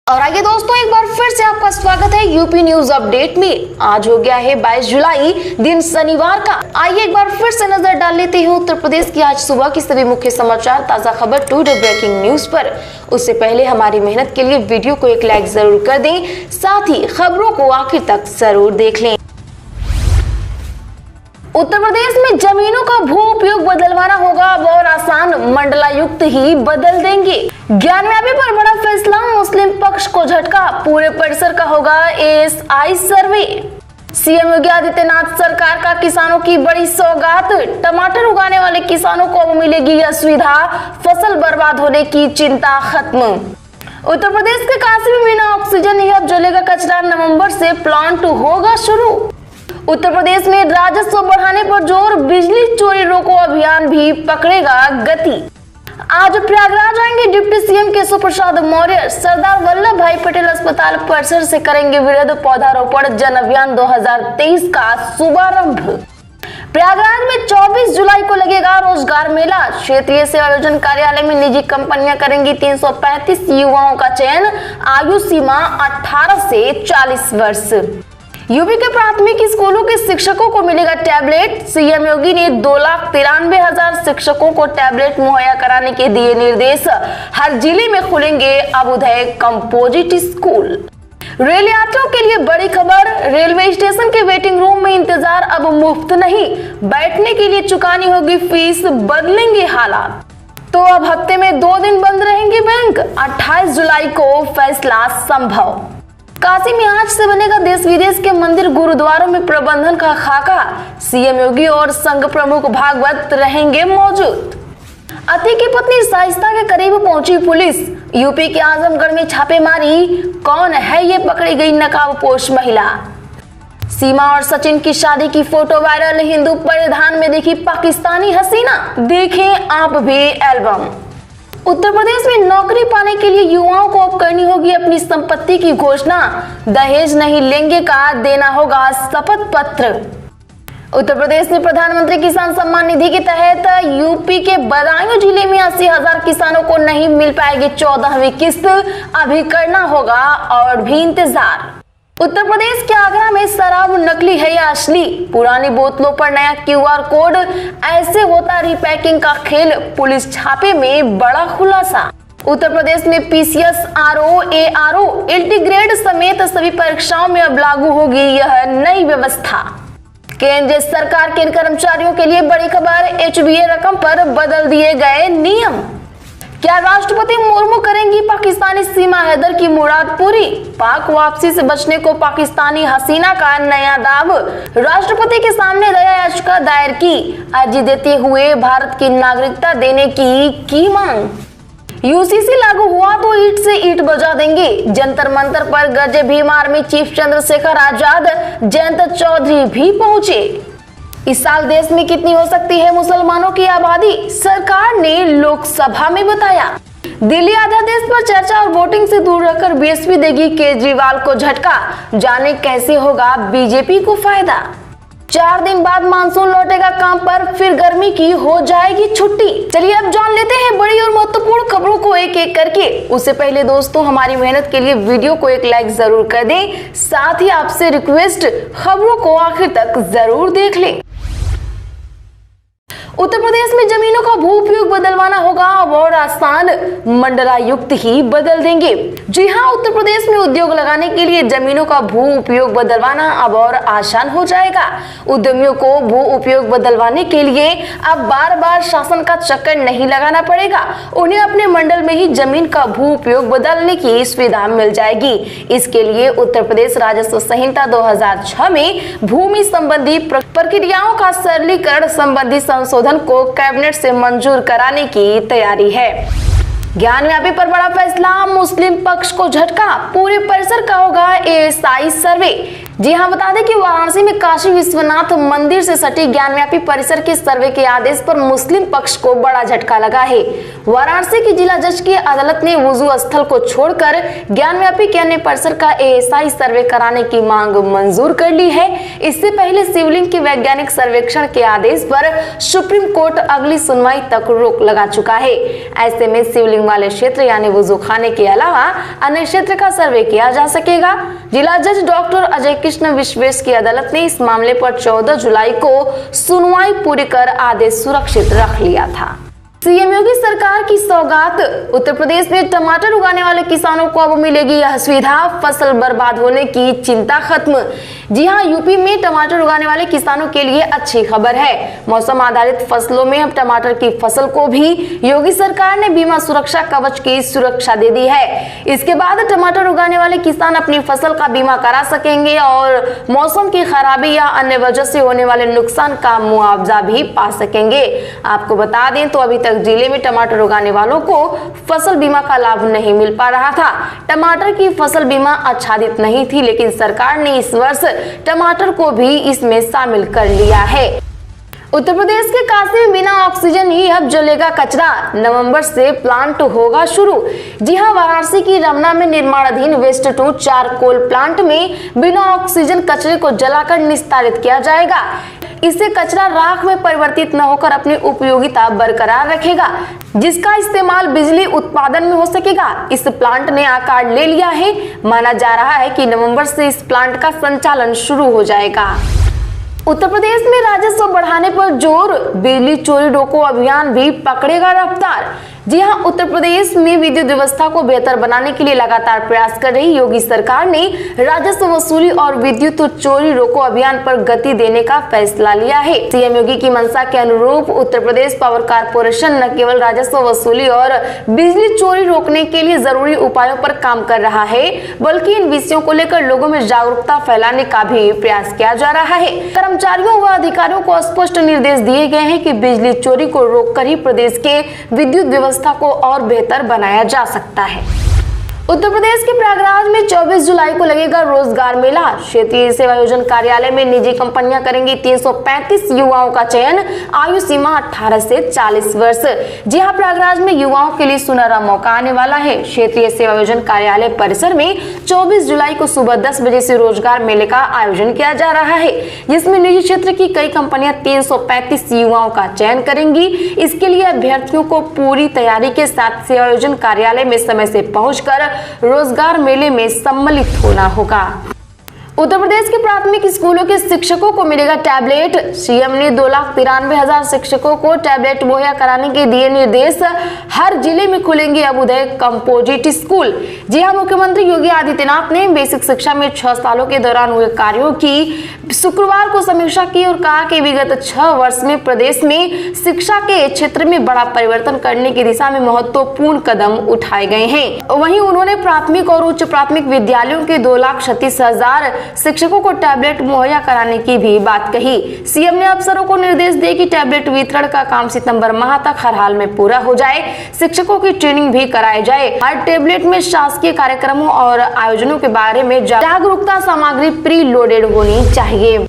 और आइए दोस्तों, एक बार फिर से आपका स्वागत है यूपी न्यूज अपडेट में। आज हो गया है 22 जुलाई, दिन शनिवार का। आइए एक बार फिर से नजर डाल लेते हैं उत्तर प्रदेश की आज सुबह की सभी मुख्य समाचार, ताजा खबर टुडे ब्रेकिंग न्यूज पर। उससे पहले हमारी मेहनत के लिए वीडियो को एक लाइक जरूर कर दें, साथ ही खबरों को आखिर तक जरूर देख लें। उत्तर प्रदेश में जमीनों का भू उपयोग बदलवाना होगा अब और आसान, मंडलायुक्त ही बदल देंगे। ज्ञानव्यापी पर बड़ा फैसला, मुस्लिम पक्ष को झटका, पूरे परिसर का होगा एएसआई सर्वे। सीएम योगी आदित्यनाथ सरकार का किसानों की बड़ी सौगात, टमाटर उगाने वाले किसानों को अब मिलेगी यह सुविधा, फसल बर्बाद होने की चिंता खत्म। उत्तर प्रदेश के काशी में बिना ऑक्सीजन ही अब जलेगा कचरा, नवंबर से प्लांट होगा शुरू। उत्तर प्रदेश में राजस्व बढ़ाने पर जोर, बिजली चोरी रोको अभियान भी पकड़ेगा गति। आज प्रयागराज आएंगे डिप्टी सीएम केशव प्रसाद मौर्य, सरदार वल्लभ भाई पटेल अस्पताल परिसर से करेंगे वृहद पौधारोपण, जन अभियान 2023 का शुभारंभ। प्रयागराज में 24 जुलाई को लगेगा रोजगार मेला, क्षेत्रीय सेवायोजन कार्यालय में निजी कंपनियां करेंगी 335 युवाओं का चयन, आयु सीमा 18 से 40 वर्ष। यूपी के प्राथमिक स्कूलों के शिक्षकों को मिलेगा टैबलेट, सीएम योगी ने 2,93,000 शिक्षकों को टैबलेट मुहैया कराने के दिए निर्देश। हर जिले में खुलेंगे अभ्युदय कंपोजिट स्कूल। रेल यात्रियों के लिए बड़ी खबर, रेलवे स्टेशन के वेटिंग रूम में इंतजार अब मुफ्त नहीं, बैठने के लिए चुकानी होगी फीस, बदलेंगे हालात। तो अब हफ्ते में 2 दिन बंद रहेंगे बैंक, 28 जुलाई को फैसला संभव। काशी में आज से बनेगा देश विदेश के मंदिर गुरुद्वारों में प्रबंधन का खाका, सीएम योगी और संघ प्रमुख भागवत रहेंगे मौजूद। अति की पत्नी शाइस्ता के करीब पहुंची पुलिस, यूपी के आजमगढ़ में छापेमारी, कौन है ये पकड़ी गई नकाबपोश महिला। सीमा और सचिन की शादी की फोटो वायरल, हिंदू परिधान में दिखी पाकिस्तानी हसीना, देखें आप भी एल्बम। उत्तर प्रदेश में नौकरी पाने के लिए युवाओं को अब करनी होगी अपनी संपत्ति की घोषणा, दहेज नहीं लेंगे का देना होगा शपथ पत्र। उत्तर प्रदेश में प्रधानमंत्री किसान सम्मान निधि के तहत यूपी के बदायूं जिले में 80,000 किसानों को नहीं मिल पाएगी 14वीं किस्त, अभी करना होगा और भी इंतजार। उत्तर प्रदेश के आगरा में शराब नकली है या असली, पुरानी बोतलों पर नया क्यूआर कोड, ऐसे होता रिपैकिंग का खेल, पुलिस छापे में बड़ा खुलासा। उत्तर प्रदेश में पीसीएस, आरओ, एआरओ, इंटीग्रेट समेत सभी परीक्षाओं में अब लागू होगी यह नई व्यवस्था। केंद्र सरकार के कर्मचारियों के लिए बड़ी खबर, एचबीए रकम पर बदल दिए गए नियम। क्या राष्ट्रपति मुर्मू करेंगी पाकिस्तानी सीमा हैदर की मुराद पूरी, पाक वापसी से बचने को पाकिस्तानी हसीना का नया दाव, राष्ट्रपति के सामने दया याचिका दायर की, अर्जी देते हुए भारत की नागरिकता देने की मांग। यूसीसी लागू हुआ तो ईंट से ईंट बजा देंगे, जंतर मंतर पर गरजे भीम आर्मी चीफ चंद्रशेखर आजाद, जयंत चौधरी भी पहुंचे। इस साल देश में कितनी हो सकती है मुसलमानों की आबादी, सरकार ने लोकसभा में बताया। दिल्ली अध्यादेश पर चर्चा और वोटिंग से दूर रहकर बीएसपी देगी केजरीवाल को झटका, जाने कैसे होगा बीजेपी को फायदा। 4 दिन बाद मानसून लौटेगा काम पर, फिर गर्मी की हो जाएगी छुट्टी। चलिए अब जान लेते हैं बड़ी और महत्वपूर्ण खबरों को एक एक करके। उससे पहले दोस्तों, हमारी मेहनत के लिए वीडियो को एक लाइक जरूर कर दें, साथ ही आपसे रिक्वेस्ट, खबरों को आखिर तक जरूर देख लें। उत्तर प्रदेश में जमीनों का भू उपयोग बदलवाना होगा अब और आसान, मंडलायुक्त ही बदल देंगे। जी हां, उत्तर प्रदेश में उद्योग लगाने के लिए जमीनों का भू उपयोग बदलवाना अब और आसान हो जाएगा। उद्यमियों को भू उपयोग बदलवाने के लिए अब बार बार शासन का चक्कर नहीं लगाना पड़ेगा, उन्हें अपने मंडल में ही जमीन का भू उपयोग बदलने की सुविधा मिल जाएगी। इसके लिए उत्तर प्रदेश राजस्व संहिता 2006 में भूमि संबंधी प्रक्रियाओं का सरलीकरण संबंधी संशोधन को कैबिनेट से मंजूर कराने की तैयारी है। ज्ञानव्यापी पर बड़ा फैसला, मुस्लिम पक्ष को झटका, पूरे परिसर का होगा एएसआई सर्वे। जी हां, बता दें कि वाराणसी में काशी विश्वनाथ मंदिर से सटी ज्ञानव्यापी परिसर के सर्वे के आदेश पर मुस्लिम पक्ष को बड़ा झटका लगा है। वाराणसी की जिला जज की अदालत ने वुजू स्थल को छोड़कर ज्ञानव्यापी के अन्य परिसर का एएसआई सर्वे कराने की मांग मंजूर कर ली है। इससे पहले शिवलिंग के वैज्ञानिक सर्वेक्षण के आदेश पर सुप्रीम कोर्ट अगली सुनवाई तक रोक लगा चुका है। ऐसे में शिवलिंग वाले क्षेत्र यानी वुजू खाने के अलावा अन्य क्षेत्र का सर्वे किया जा सकेगा। जिला जज डॉक्टर अजय कृष्ण विश्वेश की अदालत ने इस मामले पर 14 जुलाई को सुनवाई पूरी कर आदेश सुरक्षित रख लिया था। सीएम योगी सरकार की सौगात, उत्तर प्रदेश में टमाटर उगाने वाले किसानों को अब मिलेगी यह सुविधा, फसल बर्बाद होने की चिंता खत्म। जी हां, यूपी में टमाटर उगाने वाले किसानों के लिए अच्छी खबर है। मौसम आधारित फसलों में अब टमाटर की फसल को भी योगी सरकार ने बीमा सुरक्षा कवच की सुरक्षा दे दी है। इसके बाद टमाटर उगाने वाले किसान अपनी फसल का बीमा करा सकेंगे और मौसम की खराबी या अन्य वजह से होने वाले नुकसान का मुआवजा भी पा सकेंगे। आपको बता दें तो अभी तक जिले में टमाटर उगाने वालों को फसल बीमा का लाभ नहीं मिल पा रहा था। टमाटर की फसल बीमा आच्छादित नहीं थी, लेकिन सरकार ने इस वर्ष टमाटर को भी इसमें शामिल कर लिया है। उत्तर प्रदेश के काशी में बिना ऑक्सीजन ही अब जलेगा कचरा, नवंबर से प्लांट होगा शुरू। जी हां, वाराणसी की रमना में निर्माणाधीन वेस्ट टू चारकोल प्लांट में बिना ऑक्सीजन कचरे को जलाकर निस्तारित किया जाएगा। इससे कचरा राख में परिवर्तित न होकर अपनी उपयोगिता बरकरार रखेगा, जिसका इस्तेमाल बिजली उत्पादन में हो सकेगा। इस प्लांट ने आकार ले लिया है। माना जा रहा है कि नवंबर से इस प्लांट का संचालन शुरू हो जाएगा। उत्तर प्रदेश में राजस्व बढ़ाने पर जोर, बिजली चोरी रोको अभियान भी पकड़ेगा रफ्तार। जी हां, उत्तर प्रदेश में विद्युत व्यवस्था को बेहतर बनाने के लिए लगातार प्रयास कर रही योगी सरकार ने राजस्व वसूली और विद्युत चोरी रोको अभियान पर गति देने का फैसला लिया है। सीएम योगी की मंशा के अनुरूप उत्तर प्रदेश पावर कारपोरेशन न केवल राजस्व वसूली और बिजली चोरी रोकने के लिए जरूरी उपायों पर काम कर रहा है, बल्कि इन विषयों को लेकर लोगों में जागरूकता फैलाने का भी प्रयास किया जा रहा है। कर्मचारियों व अधिकारियों को स्पष्ट निर्देश दिए गए हैं कि बिजली चोरी को रोककर ही प्रदेश के विद्युत व्यवस्था को और बेहतर बनाया जा सकता है। उत्तर प्रदेश के प्रयागराज में 24 जुलाई को लगेगा रोजगार मेला। क्षेत्रीय सेवायोजन कार्यालय में निजी कंपनियां करेंगी 335 युवाओं का चयन, आयु सीमा 18 से 40 वर्ष। जी हां, प्रयागराज में युवाओं के लिए सुनहरा मौका आने वाला है। क्षेत्रीय सेवायोजन कार्यालय परिसर में 24 जुलाई को सुबह 10 बजे से रोजगार मेले का आयोजन किया जा रहा है, जिसमें निजी क्षेत्र की कई कंपनियां 335 युवाओं का चयन करेंगी। इसके लिए अभ्यर्थियों को पूरी तैयारी के साथ सेवायोजन कार्यालय में समय से पहुंचकर रोजगार मेले में सम्मिलित होना होगा। उत्तर प्रदेश के प्राथमिक स्कूलों के शिक्षकों को मिलेगा टैबलेट। सीएम ने 2,93,000 शिक्षकों को टैबलेट मुहैया कराने के दिए निर्देश। हर जिले में खुलेंगे अब उदय कंपोजिट स्कूल। जी हां, मुख्यमंत्री योगी आदित्यनाथ ने बेसिक शिक्षा में 6 सालों के दौरान हुए कार्यों की शुक्रवार को समीक्षा की और कहा कि विगत 6 वर्ष में प्रदेश में शिक्षा के क्षेत्र में बड़ा परिवर्तन करने की दिशा में महत्वपूर्ण कदम उठाए गए हैं। वहीं उन्होंने प्राथमिक और उच्च प्राथमिक विद्यालयों के 2,36,000 शिक्षकों को टैबलेट मुहैया कराने की भी बात कही। सीएम ने अफसरों को निर्देश दिए कि टैबलेट वितरण का काम सितंबर माह तक हर हाल में पूरा हो जाए। शिक्षकों की ट्रेनिंग भी कराई जाए। हर टैबलेट में शासकीय कार्यक्रमों और आयोजनों के बारे में जागरूकता सामग्री प्री लोडेड होनी चाहिए।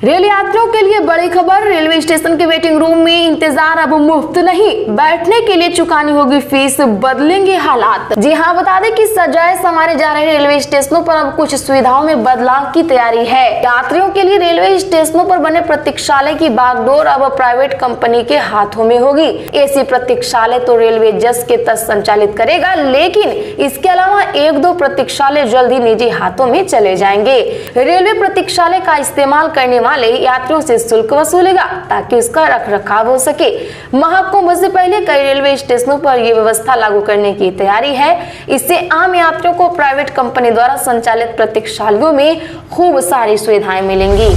रेल यात्रियों के लिए बड़ी खबर, रेलवे स्टेशन के वेटिंग रूम में इंतजार अब मुफ्त नहीं, बैठने के लिए चुकानी होगी फीस, बदलेंगे हालात। जी हां, बता दें कि सजाए संवारे जा रहे रेलवे स्टेशनों पर अब कुछ सुविधाओं में बदलाव की तैयारी है। यात्रियों के लिए रेलवे स्टेशनों पर बने प्रतीक्षालय की बागडोर अब प्राइवेट कंपनी के हाथों में होगी। ऐसी प्रतीक्षालय तो रेलवे जस के तस संचालित करेगा, लेकिन इसके अलावा 1-2 प्रतीक्षालय जल्द ही निजी हाथों में चले जाएंगे। रेलवे प्रतीक्षालय का इस्तेमाल करने वाले यात्रियों से शुल्क वसूलेगा ताकि उसका रखरखाव हो सके। महाकुंभ से पहले कई रेलवे स्टेशनों पर यह व्यवस्था लागू करने की तैयारी है। इससे आम यात्रियों को प्राइवेट कंपनी द्वारा संचालित प्रतीक्षालयों में खूब सारी सुविधाएं मिलेंगी।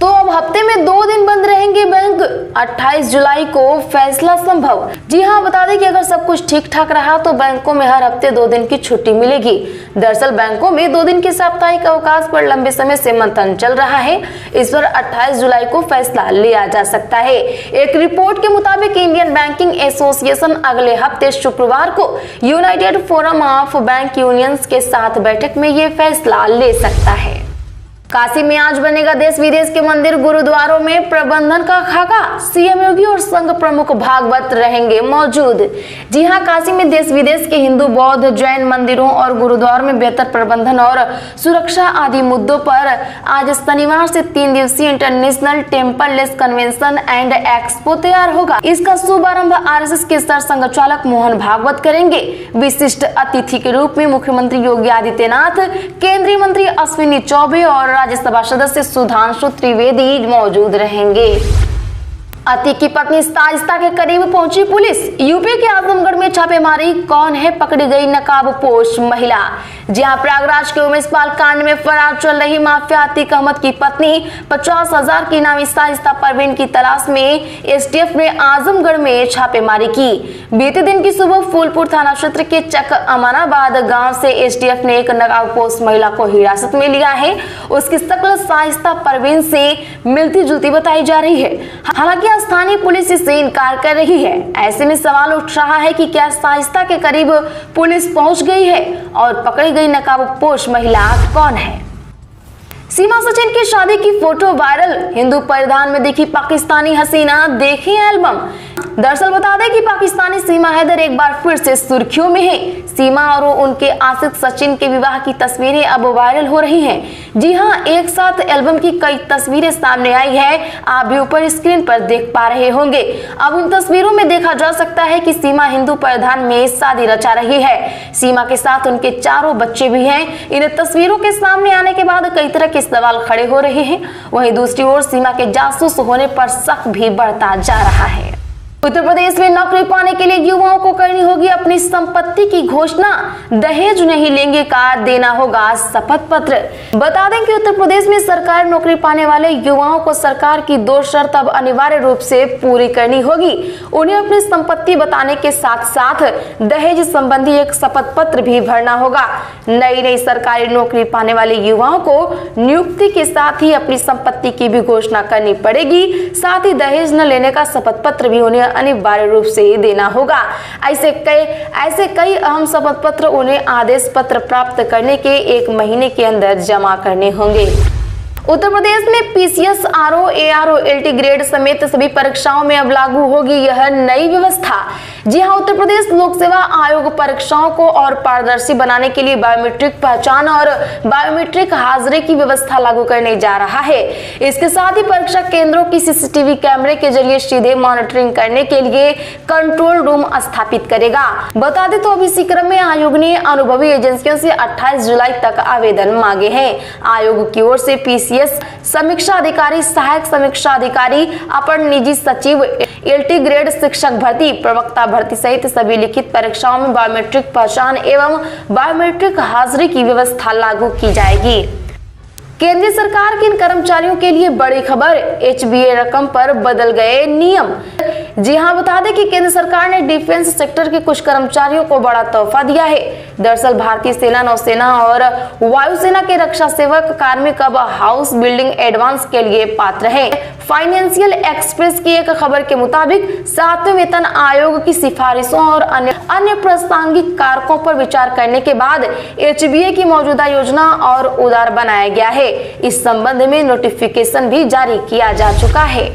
तो अब हफ्ते में 2 दिन बंद रहेंगे बैंक, 28 जुलाई को फैसला संभव। जी हां, बता दें कि अगर सब कुछ ठीक ठाक रहा तो बैंकों में हर हफ्ते 2 दिन की छुट्टी मिलेगी। दरअसल बैंकों में 2 दिन के साप्ताहिक अवकाश पर लंबे समय से मंथन चल रहा है। इस पर 28 जुलाई को फैसला लिया जा सकता है। एक रिपोर्ट के मुताबिक इंडियन बैंकिंग एसोसिएशन अगले हफ्ते शुक्रवार को United forum of bank unions के साथ बैठक में ये फैसला ले सकता है। काशी में आज बनेगा देश विदेश के मंदिर गुरुद्वारों में प्रबंधन का खाका। सीएम योगी और संघ प्रमुख भागवत रहेंगे मौजूद। जी हां, काशी में देश विदेश के हिंदू, बौद्ध, जैन मंदिरों और गुरुद्वारों में बेहतर प्रबंधन और सुरक्षा आदि मुद्दों पर आज शनिवार से 3 दिवसीय international temple convention and expo तैयार होगा। इसका शुभारंभ आरएसएस के सर संघचालक मोहन भागवत करेंगे। विशिष्ट अतिथि के रूप में मुख्यमंत्री योगी आदित्यनाथ, केंद्रीय मंत्री अश्विनी चौबे और राज्यसभा सदस्य सुधांशु त्रिवेदी मौजूद रहेंगे। अतीक की पत्नी साजिदा के करीब पहुंची पुलिस। यूपी के आजमगढ़ में छापेमारी, कौन है पकड़ी गई नकाबपोश महिला। जहां प्रयागराज के उमेश पाल कांड में फरार चल रही माफिया अतीक अहमद की पत्नी 50,000 की नामी साजिदा परवीन की तलाश में एसटीएफ ने आजमगढ़ में छापेमारी की। बीते दिन की सुबह फूलपुर थाना क्षेत्र के चक अमानाबाद गांव से एसटीएफ ने एक नकाबपोश महिला को हिरासत में लिया है। उसकी शक्ल साजिदा परवीन से मिलती जुलती बताई जा रही है। हालांकि स्थानीय पुलिस इससे इनकार कर रही है। ऐसे में सवाल उठ रहा है कि क्या साजिदा के करीब पुलिस पहुंच गई है और पकड़ी गई नकाबपोश महिला कौन है। सीमा सचिन की शादी की फोटो वायरल। हिंदू परिधान में दिखी पाकिस्तानी हसीना, देखी एल्बम। दरअसल बता दें कि पाकिस्तानी सीमा हैदर एक बार फिर से सुर्खियों में है। सीमा और उनके आशिक सचिन के विवाह की तस्वीरें अब वायरल हो रही हैं। जी हां, एक साथ एल्बम की कई तस्वीरें सामने आई है। आप भी ऊपर स्क्रीन पर देख पा रहे होंगे। अब इन तस्वीरों में देखा जा सकता है कि सीमा हिंदू परिधान में शादी रचा रही है। सीमा के साथ उनके 4 बच्चे भी हैं। इन तस्वीरों के सामने आने के बाद कई तरह के सवाल खड़े हो रहे हैं। वहीं दूसरी ओर सीमा के जासूस होने पर शक भी बढ़ता जा रहा है। उत्तर प्रदेश में नौकरी पाने के लिए युवाओं को करनी होगी अपनी संपत्ति की घोषणा। दहेज नहीं लेंगे का देना होगा शपथ पत्र। बता दें कि उत्तर प्रदेश में सरकारी नौकरी पाने वाले युवाओं को सरकार की 2 शर्त अब अनिवार्य रूप से पूरी करनी होगी। उन्हें अपनी संपत्ति बताने के साथ साथ दहेज संबंधी एक शपथ पत्र भी भरना होगा। नई सरकारी नौकरी पाने वाले युवाओं को नियुक्ति के साथ ही अपनी संपत्ति की भी घोषणा करनी पड़ेगी। साथ ही दहेज न लेने का शपथ पत्र भी उन्हें अनिवार्य रूप से देना होगा। ऐसे कई अहम शपथ पत्र उन्हें आदेश पत्र प्राप्त करने के 1 महीने के अंदर जमा करने होंगे। उत्तर प्रदेश में PCS, RO, ARO, LT grade समेत सभी परीक्षाओं में अब लागू होगी यह नई व्यवस्था। जी हां, उत्तर प्रदेश लोक सेवा आयोग परीक्षाओं को और पारदर्शी बनाने के लिए बायोमेट्रिक पहचान और बायोमेट्रिक हाजिरी की व्यवस्था लागू करने जा रहा है। इसके साथ ही परीक्षा केंद्रों की सीसीटीवी कैमरे के जरिए सीधे मॉनिटरिंग करने के लिए कंट्रोल रूम स्थापित करेगा। बता दें तो अब इसी क्रम में आयोग ने अनुभवी एजेंसियों से 28 जुलाई तक आवेदन मांगे हैं। आयोग की ओर से पीसीएस समीक्षा अधिकारी, सहायक समीक्षा अधिकारी, अपर निजी सचिव, एलटी ग्रेड शिक्षक भर्ती, प्रवक्ता भर्ती सहित सभी लिखित परीक्षाओं में बायोमेट्रिक पहचान एवं बायोमेट्रिक हाजिरी की व्यवस्था लागू की जाएगी। केंद्रीय सरकार के इन कर्मचारियों के लिए बड़ी खबर, एचबीए रकम पर बदल गए नियम। जी हां, बता दें कि केंद्र सरकार ने डिफेंस सेक्टर के कुछ कर्मचारियों को बड़ा तोहफा दिया है। दरअसल भारतीय सेना, नौसेना और वायुसेना के रक्षा सेवक कार्मिक अब हाउस बिल्डिंग एडवांस के लिए पात्र हैं। फाइनेंशियल एक्सप्रेस की एक खबर के मुताबिक 7वें वेतन आयोग की सिफारिशों और अन्य प्रासंगिक कारकों पर विचार करने के बाद एचबीए की मौजूदा योजना और उदार बनाया गया है। इस संबंध में नोटिफिकेशन भी जारी किया जा चुका है।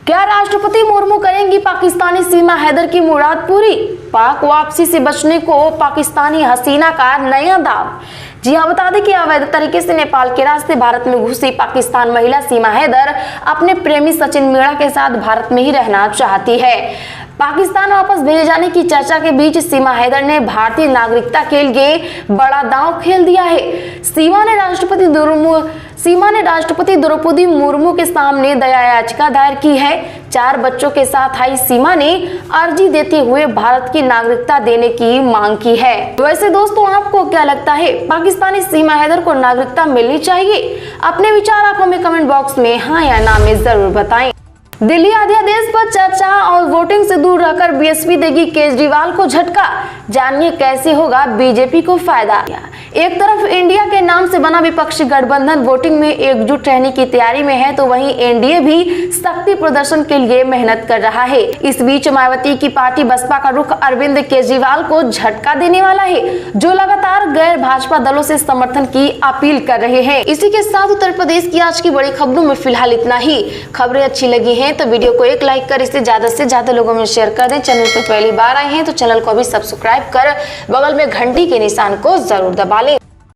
क्या राष्ट्रपति मुर्मू करेंगी पाकिस्तानी सीमा हैदर की मुराद पूरी। पाक वापसी से बचने को पाकिस्तानी हसीना का नया दाव। जी हां, बता दें कि अवैध तरीके से नेपाल के रास्ते भारत में घुसी पाकिस्तान महिला सीमा हैदर अपने प्रेमी सचिन मीणा के साथ भारत में ही रहना चाहती है। पाकिस्तान वापस भेजे जाने की चर्चा के बीच सीमा हैदर ने भारतीय नागरिकता के लिए बड़ा दांव खेल दिया है। सीमा ने राष्ट्रपति द्रौपदी मुर्मू के सामने दया याचिका दायर की है। 4 बच्चों के साथ आई सीमा ने अर्जी देते हुए भारत की नागरिकता देने की मांग की है। वैसे दोस्तों, आपको क्या लगता है, पाकिस्तानी सीमा हैदर को नागरिकता मिलनी चाहिए? अपने विचार आप हमें कमेंट बॉक्स में हाँ या ना में जरूर बताएं। दिल्ली अध्यादेश पर चर्चा और वोटिंग से दूर रहकर बीएसपी देगी केजरीवाल को झटका। जानिए कैसे होगा बीजेपी को फायदा। एक तरफ इंडिया के नाम से बना विपक्षी गठबंधन वोटिंग में एकजुट रहने की तैयारी में है, तो वहीं एनडीए भी शक्ति प्रदर्शन के लिए मेहनत कर रहा है। इस बीच मायावती की पार्टी बसपा का रुख अरविंद केजरीवाल को झटका देने वाला है, जो लगातार गैर भाजपा दलों से समर्थन की अपील कर रहे हैं। इसी के साथ उत्तर प्रदेश की आज की बड़ी खबरों में फिलहाल इतना ही। खबरें अच्छी लगी हैं तो वीडियो को एक लाइक कर इसे ज्यादा से ज्यादा लोगों में शेयर कर दें। चैनल पर पहली बार आए हैं तो चैनल को भी सब्सक्राइब कर बगल में घंटी के निशान को जरूर दबा